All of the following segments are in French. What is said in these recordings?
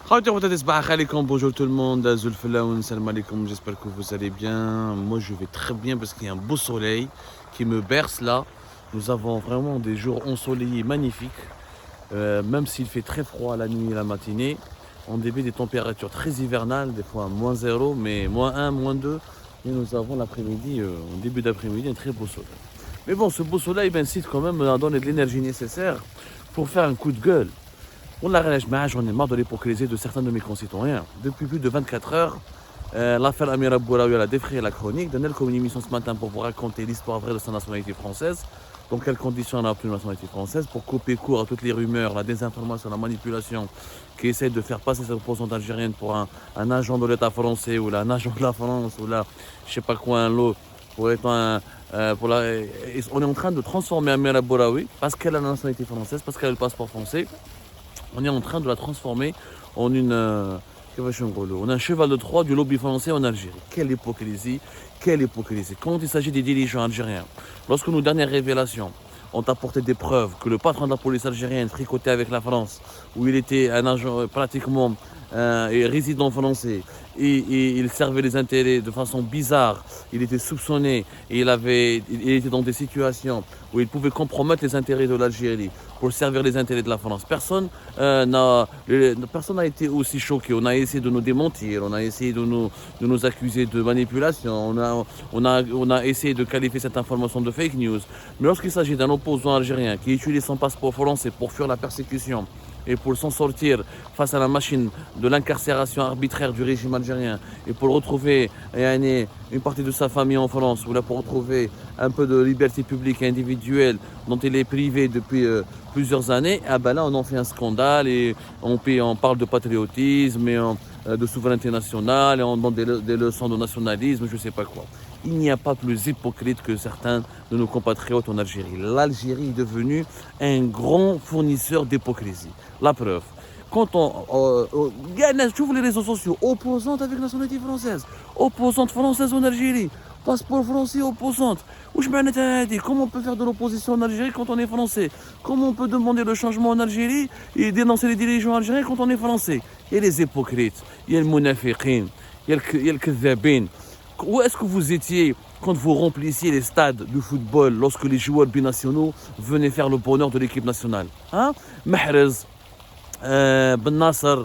Bonjour tout le monde, salam alaikum, j'espère que vous allez bien. Moi je vais très bien parce qu'il y a un beau soleil qui me berce là. Nous avons vraiment des jours ensoleillés magnifiques, même s'il fait très froid la nuit et la matinée. On début des températures très hivernales, des fois moins 0, mais moins 1, moins 2. Et nous avons l'après-midi, en début d'après-midi, un très beau soleil. Mais bon, ce beau soleil m'incite quand même à donner de l'énergie nécessaire pour faire un coup de gueule. J'en ai marre de l'hypocrisie de certains de mes concitoyens. Depuis plus de 24 heures, l'affaire Amira Bouraoui a défrayé la chronique. Daniel comme une émission ce matin pour vous raconter l'histoire vraie de sa nationalité française. Dans quelles conditions elle a obtenu la nationalité française, pour couper court à toutes les rumeurs, la désinformation, la manipulation qui essaie de faire passer cette opposante algérienne pour un agent de l'État français ou là, un agent de la France ou là, je sais pas quoi, un lot. Pour être on est en train de transformer Amira Bouraoui parce qu'elle a la nationalité française, parce qu'elle a le passeport français. On est en train de la transformer en un cheval de Troie du lobby français en Algérie. Quelle hypocrisie, quelle hypocrisie. Quand il s'agit des dirigeants algériens, lorsque nos dernières révélations ont apporté des preuves que le patron de la police algérienne fricotait avec la France, où il était un agent pratiquement résident français, et il servait les intérêts de façon bizarre, il était soupçonné, et il était dans des situations où il pouvait compromettre les intérêts de l'Algérie pour servir les intérêts de la France. Personne n'a été aussi choqué. On a essayé de nous démentir, on a essayé de nous accuser de manipulation, on a essayé de qualifier cette information de fake news. Mais lorsqu'il s'agit d'un opposant algérien qui utilise son passeport français pour fuir la persécution et pour s'en sortir face à la machine de l'incarcération arbitraire du régime algérien et pour retrouver une partie de sa famille en France, ou là pour retrouver un peu de liberté publique et individuelle dont il est privé depuis plusieurs années, ah ben là on en fait un scandale et on parle de patriotisme et de souveraineté nationale et on donne des leçons de nationalisme, je ne sais pas quoi. Il n'y a pas plus hypocrite que certains de nos compatriotes en Algérie. L'Algérie est devenue un grand fournisseur d'hypocrisie. La preuve, quand j'ouvre les réseaux sociaux, opposante avec la nationalité française, opposante française en Algérie, passeport français opposante. Comment on peut faire de l'opposition en Algérie quand on est français? Comment on peut demander le changement en Algérie et dénoncer les dirigeants algériens quand on est français? Il y a les hypocrites, il y a le munafiqin, il y a le kadhabin. Où est-ce que vous étiez quand vous remplissiez les stades de football lorsque les joueurs binationaux venaient faire le bonheur de l'équipe nationale? Mahrez, Ben Nasser,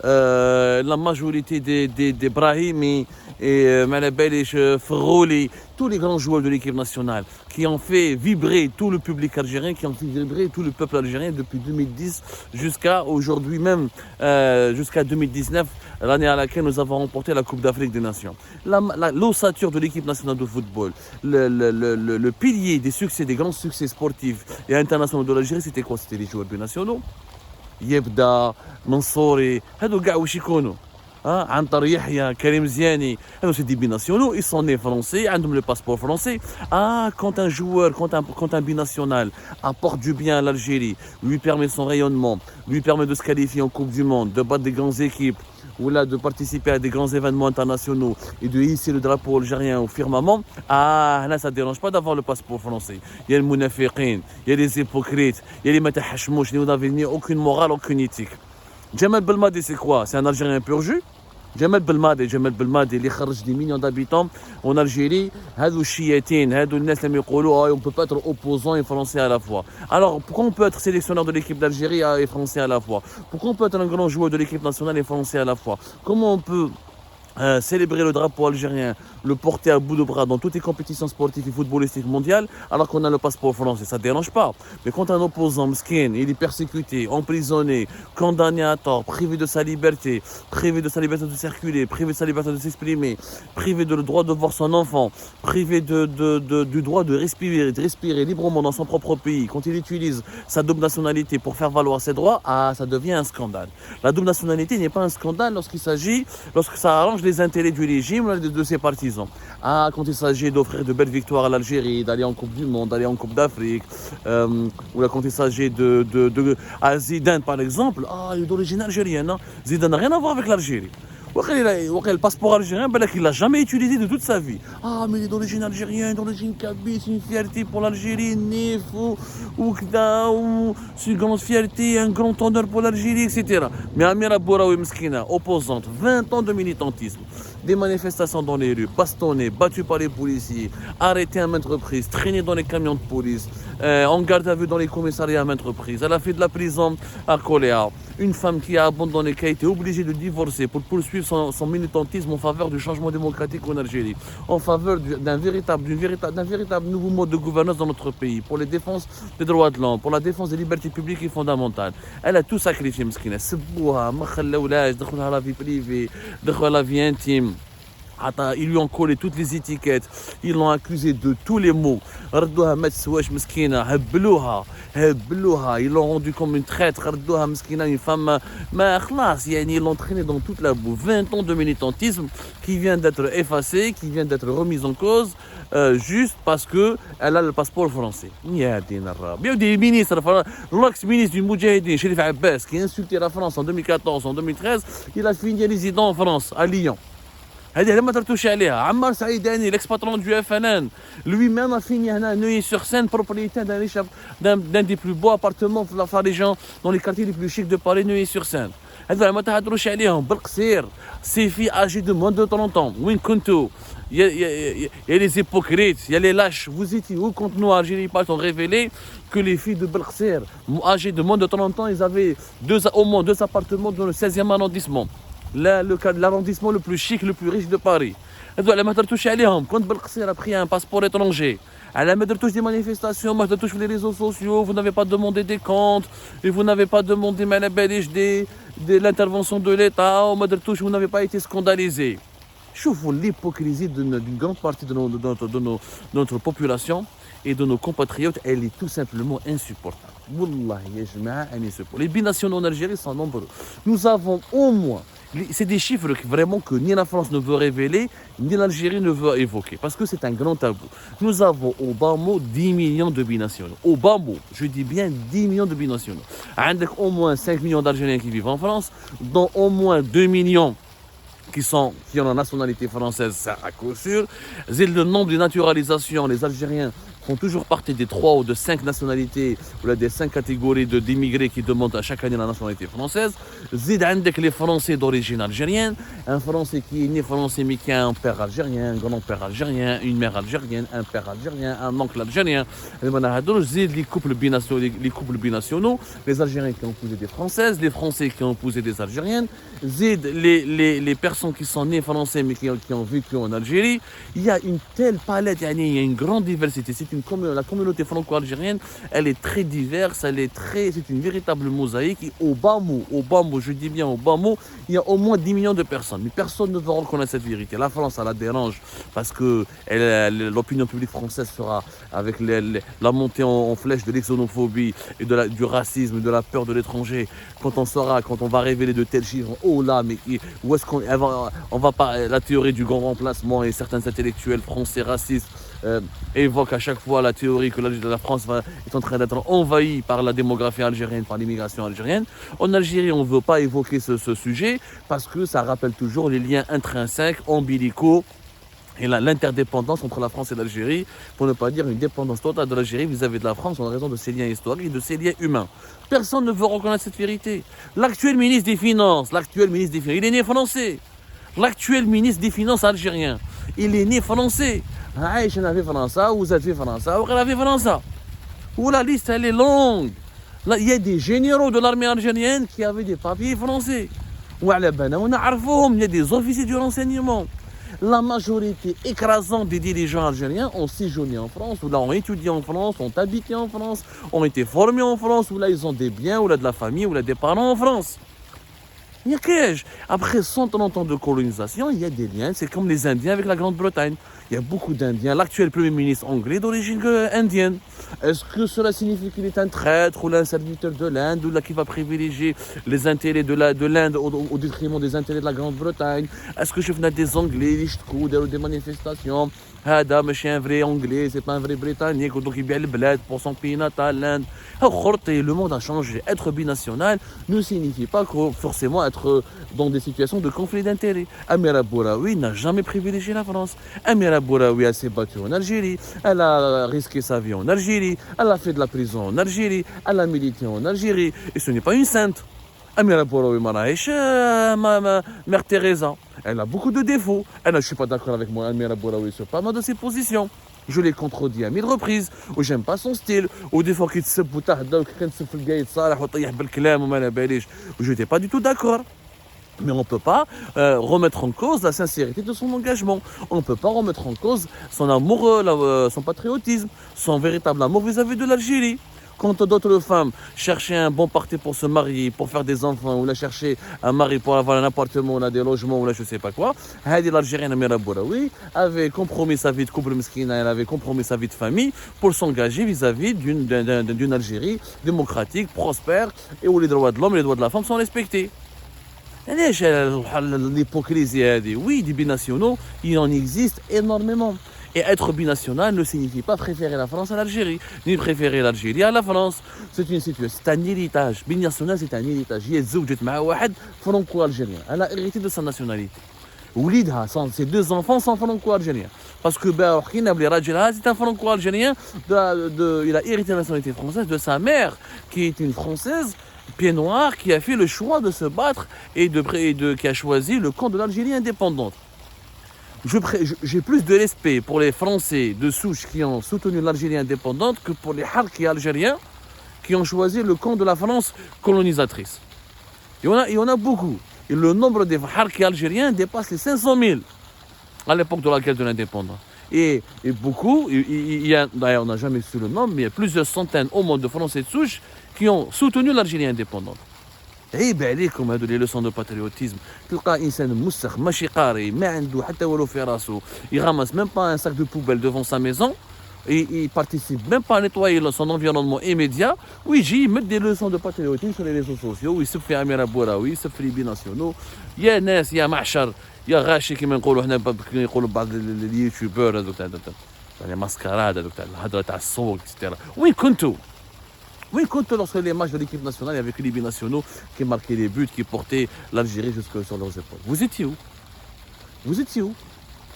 la majorité des Brahimi et Malabelish, Ferrouli, tous les grands joueurs de l'équipe nationale qui ont fait vibrer tout le public algérien, qui ont fait vibrer tout le peuple algérien depuis 2010 jusqu'à aujourd'hui même, jusqu'à 2019, l'année à laquelle nous avons remporté la Coupe d'Afrique des Nations. L'ossature de l'équipe nationale de football, le pilier des succès, des grands succès sportifs et internationaux de l'Algérie, c'était quoi? C'était les joueurs binationaux. يبدا منصوري هادو كاع واش يكونوا عنتر يحيى كريم زياني هادو سي دي بيناسيونaux, ils sont nés français, عندهم le passeport français. Quand un joueur, quand un binational apporte du bien à l'Algérie, lui permet son rayonnement, lui permet de se qualifier en Coupe du Monde, de battre des grandes équipes ou là de participer à des grands événements internationaux et de hisser le drapeau algérien au firmament, là ça ne dérange pas d'avoir le passeport français. Il y a le munafiqin, il y a les hypocrites, il y a les matahachmouch, vous n'avez ni aucune morale, aucune éthique. Djemal Belmadi, c'est quoi? C'est un Algérien pur jus. Djemal Belmadi, il خرج des millions d'habitants en Algérie. هادو الشياطين, هادو الناس اللي يقولوا on peut pas être opposant et français à la fois. Alors pourquoi on peut être sélectionneur de l'équipe d'Algérie et français à la fois? Pourquoi on peut être un grand joueur de l'équipe nationale et français à la fois? Comment on peut célébrer le drapeau algérien, le porter à bout de bras dans toutes les compétitions sportives et footballistiques mondiales, alors qu'on a le passeport français? Ça ne dérange pas. Mais quand un opposant mesquin, il est persécuté, emprisonné, condamné à tort, privé de sa liberté de circuler, privé de sa liberté de s'exprimer, privé du droit de voir son enfant, privé du droit de respirer librement dans son propre pays, quand il utilise sa double nationalité pour faire valoir ses droits, ça devient un scandale. La double nationalité n'est pas un scandale lorsque ça arrange les intérêts du régime, de ses partisans. Quand il s'agit d'offrir de belles victoires à l'Algérie, d'aller en Coupe du Monde, d'aller en Coupe d'Afrique, ou là quand il s'agit à Zidane par exemple, il est d'origine algérienne. Zidane n'a rien à voir avec l'Algérie. Le passeport algérien, il ne l'a jamais utilisé de toute sa vie. Ah, mais il est d'origine algérienne, d'origine kabyle, c'est une fierté pour l'Algérie, nef, c'est une grande fierté, un grand honneur pour l'Algérie, etc. Mais Amira Bouraoui Mskina, opposante, 20 ans de militantisme, des manifestations dans les rues, bastonnée, battue par les policiers, arrêtée à maintes reprises, traînée dans les camions de police, en garde à vue dans les commissariats à maintes reprises. Elle a fait de la prison à Coléa. Une femme qui a abandonné, qui a été obligée de divorcer pour poursuivre son militantisme en faveur du changement démocratique en Algérie, en faveur d'un véritable nouveau mode de gouvernance dans notre pays, pour les défenses des droits de l'homme, pour la défense des libertés publiques et fondamentales. Elle a tout sacrifié, Mskina. Sebouha, ma khallawlash, dakhoulha la vie privée, dakhoulha la vie intime. Ils lui ont collé toutes les étiquettes, ils l'ont accusé de tous les maux. Ils l'ont rendu comme une traître, une femme. Ils l'ont traîné dans toute la boue. 20 ans de militantisme qui vient d'être effacé, qui vient d'être remise en cause, juste parce qu'elle a le passeport français. Il y a des ministres, l'ex-ministre du Moudjahidine, Chérif Abbas, qui a insulté la France en 2014, en 2013, il a fini résident en France, à Lyon. Ammar Saïdani, l'ex-patron du FNN, lui-même a fini à Neuilly-sur-Seine, propriétaire d'un des plus beaux appartements de la région, dans les quartiers les plus chics de Paris, Neuilly-sur-Seine. Ces filles âgées de moins de 30 ans, il y a les hypocrites, il y a les lâches. Vous étiez où quand nous, Algérie, ont révélé que les filles de Belkhser, âgées de moins de 30 ans, ils avaient au moins 2 appartements dans le 16e arrondissement. L'arrondissement le plus chic, le plus riche de Paris. Quand Belkhser a pris un passeport étranger, elle a mis des manifestations, les réseaux sociaux, vous n'avez pas demandé des comptes, et vous n'avez pas demandé de l'intervention de l'État, vous n'avez pas été scandalisé. Je vois l'hypocrisie d'une grande partie de notre population et de nos compatriotes, elle est tout simplement insupportable. Les binationaux en Algérie sont nombreux. Nous avons au moins, c'est des chiffres que ni la France ne veut révéler, ni l'Algérie ne veut évoquer, parce que c'est un grand tabou. Nous avons au bas mot 10 millions de binationaux. Au bas mot, je dis bien 10 millions de binationaux. Avec au moins 5 millions d'Algériens qui vivent en France, dont au moins 2 millions qui ont la nationalité française, ça à coup sûr. Le nombre de naturalisations, les Algériens font toujours partie des 3 ou de 5 nationalités, ou des 5 catégories d'immigrés qui demandent à chaque année la nationalité française. Avec les Français d'origine algérienne, un Français qui est né français mais qui a un père algérien, un grand-père algérien, une mère algérienne, un père algérien, un oncle algérien. Les couples binationaux, les Algériens qui ont épousé des Françaises, les Français qui ont épousé des Algériennes, les personnes qui sont nées français mais qui ont vécu en Algérie. Il y a une telle palette, il y a une grande diversité. La communauté franco-algérienne, elle est très diverse, c'est une véritable mosaïque. Et au bas mot, je dis bien au bas mot, il y a au moins 10 millions de personnes. Mais personne ne veut reconnaître cette vérité. La France, ça la dérange parce que l'opinion publique française sera avec la montée en flèche de l'exonophobie et du racisme, de la peur de l'étranger. Quand on va révéler de tels chiffres, oh là, mais où est-ce qu'on va pas, la théorie du grand remplacement et certains intellectuels français racistes évoquent à chaque fois la théorie que la France est en train d'être envahie par la démographie algérienne, par l'immigration algérienne. En Algérie, on ne veut pas évoquer ce sujet parce que ça rappelle toujours les liens intrinsèques, ombilicaux et l'interdépendance entre la France et l'Algérie, pour ne pas dire une dépendance totale de l'Algérie vis-à-vis de la France en raison de ses liens historiques et de ses liens humains. Personne ne veut reconnaître cette vérité. L'actuel ministre des Finances, il est né français. L'actuel ministre des Finances algérien, il est né français. Je n'avais français, vous avez français, vous avez français. Où la liste, elle est longue. Là, il y a des généraux de l'armée algérienne qui avaient des papiers français. Il y a des officiers du renseignement. La majorité écrasante des dirigeants algériens ont séjourné en France, ou là ont étudié en France, ont habité en France, ont été formés en France, ou là ils ont des biens, ou là de la famille, ou là des parents en France. Il y a qu'est-ce? Après 130 ans de colonisation, il y a des liens. C'est comme les Indiens avec la Grande-Bretagne. Il y a beaucoup d'Indiens. L'actuel Premier ministre anglais d'origine indienne. Est-ce que cela signifie qu'il est un traître ou un serviteur de l'Inde ou là qui va privilégier les intérêts de l'Inde au détriment des intérêts de la Grande-Bretagne? Est-ce que je venais des Anglais, des manifestations? C'est un vrai Anglais, c'est pas un vrai Britannique, donc il vient le bled pour son pays natal, l'Inde. Le monde a changé. Être binational ne signifie pas forcément être être dans des situations de conflit d'intérêts. Amira Bouraoui n'a jamais privilégié la France. Amira Bouraoui, elle s'est battue en Algérie, elle a risqué sa vie en Algérie, elle a fait de la prison en Algérie, elle a milité en Algérie, et ce n'est pas une sainte. Amira Bouraoui Maraïch, Mère Teresa, elle a beaucoup de défauts. Je ne suis pas d'accord avec moi, Amira Bouraoui, sur pas mal de ses positions. Je l'ai contredit à 1000 reprises, ou j'aime pas son style, ou des fois qu'il te sep ou tahda, ou qu'il te sep le gaïd salih, ou taïh بالكلام ou ma balèche. Je n'étais pas du tout d'accord. Mais on ne peut pas remettre en cause la sincérité de son engagement. On ne peut pas remettre en cause son amour, son patriotisme, son véritable amour vis-à-vis de l'Algérie. Quand d'autres femmes cherchaient un bon parti pour se marier, pour faire des enfants, ou la chercher un mari pour avoir un appartement, ou des logements, ou là je sais pas quoi, l'Algérienne Amira Bouraoui avait compromis sa vie de couple mesquina, elle avait compromis sa vie de famille pour s'engager vis-à-vis d'une Algérie démocratique, prospère, et où les droits de l'homme et les droits de la femme sont respectés. L'hypocrisie, oui, des binationaux, il en existe énormément. Et être binational ne signifie pas préférer la France à l'Algérie, ni préférer l'Algérie à la France. C'est une situation, c'est un héritage. Binational, c'est un héritage. Il y a franco-algérien. Elle a hérité de sa nationalité. Ses deux enfants sont franco-algériens. Parce que c'est un franco-algérien, il a hérité de la nationalité française de sa mère, qui est une Française, pied noir, qui a fait le choix de se battre et qui a choisi le camp de l'Algérie indépendante. J'ai plus de respect pour les Français de souche qui ont soutenu l'Algérie indépendante que pour les Harkis algériens qui ont choisi le camp de la France colonisatrice. Il y en a beaucoup. Et le nombre des Harkis algériens dépasse les 500 000 à l'époque de la guerre de l'indépendance. Et beaucoup, d'ailleurs on n'a jamais su le nombre, mais il y a plusieurs centaines au moins de Français de souche qui ont soutenu l'Algérie indépendante. عيب عليكم هذو les leçons de patriotisme. تلقى انسان مسخ ماشي قاري ما عنده حتى والو في راسو, il ramasse même pas un sac de poubelle devant sa maison et il participe même pas à nettoyer son environnement immédiat, où il met des leçons de patriotisme sur les réseaux sociaux, où il se fait Amira Bouraoui, il se fait les binationaux. يا ناس يا معشر يا غاشي كما نقولوا هنا يقولوا بعض اليوتيوبر هذوك تاع الماسكاراد هذوك تاع الهضره تاع الصوت اكسترا. وين كنتوا lorsque les matchs de l'équipe nationale, il y avait que les binationaux qui marquaient les buts, qui portaient l'Algérie jusque sur leurs épaules. Vous étiez où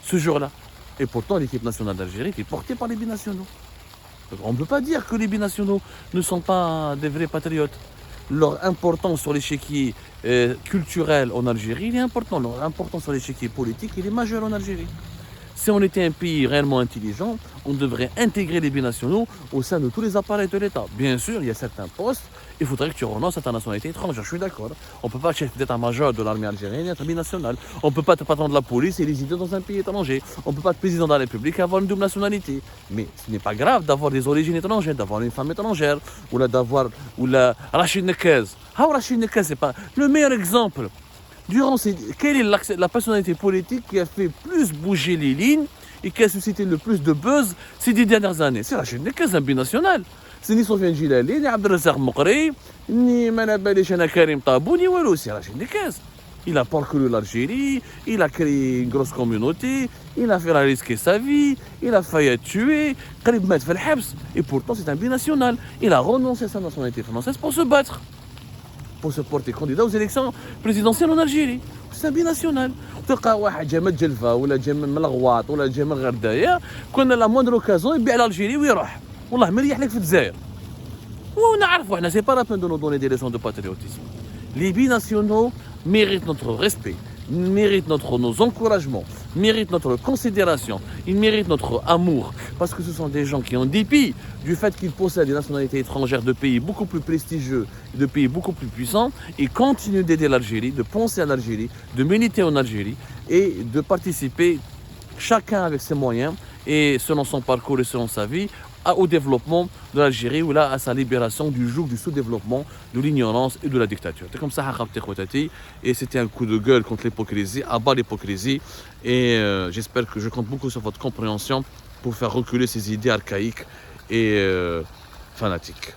ce jour-là? Et pourtant, l'équipe nationale d'Algérie était portée par les binationaux. Donc, on ne peut pas dire que les binationaux ne sont pas des vrais patriotes. Leur importance sur l'échiquier culturel en Algérie, il est important. Leur importance sur l'échiquier politique, il est majeur en Algérie. Si on était un pays réellement intelligent, on devrait intégrer les binationaux au sein de tous les appareils de l'État. Bien sûr, il y a certains postes, il faudrait que tu renonces à ta nationalité étrangère, je suis d'accord. On ne peut pas être chef d'état-major de l'armée algérienne et être binational. On ne peut pas être patron de la police et résider dans un pays étranger. On ne peut pas être président de la République et avoir une double nationalité. Mais ce n'est pas grave d'avoir des origines étrangères, d'avoir une femme étrangère, ou Rachid Nekez. Rachid Nekez, c'est pas le meilleur exemple. Quelle est la personnalité politique qui a fait plus bouger les lignes et qui a suscité le plus de buzz ces 10 dernières années? C'est Rachid Nekez, un binational. C'est ni Sofiane Djilali, ni Abdelrazak Moukri, ni Manabalish Karim Tabou, ni Walou. C'est Rachid Nekez. Il a parcouru l'Algérie, il a créé une grosse communauté, il a fait risquer sa vie, il a failli être tué, et pourtant c'est un binational. Il a renoncé à sa nationalité française pour se battre, pour se porter candidat aux élections présidentielles en Algérie. C'est un binational. تلقى واحد جا من الجلفه ولا جا من الغواط ولا جا من غردايه, كنا لا موندر اوكازون يبيع l'Algérie ويروح. والله مريح لك في الجزائر. ونعرفوا احنا c'est pas la peine de nous donner des leçons de patriotisme. Les binationaux méritent notre respect, méritent nos encouragements, méritent notre considération, ils méritent notre amour, parce que ce sont des gens qui, en dépit du fait qu'ils possèdent des nationalités étrangères de pays beaucoup plus prestigieux, de pays beaucoup plus puissants, ils continuent d'aider l'Algérie, de penser à l'Algérie, de militer en Algérie et de participer, chacun avec ses moyens et selon son parcours et selon sa vie, au développement de l'Algérie ou là à sa libération du joug du sous-développement, de l'ignorance et de la dictature. C'est comme ça, et c'était un coup de gueule contre l'hypocrisie, à bas l'hypocrisie, et j'espère que je compte beaucoup sur votre compréhension pour faire reculer ces idées archaïques et fanatiques.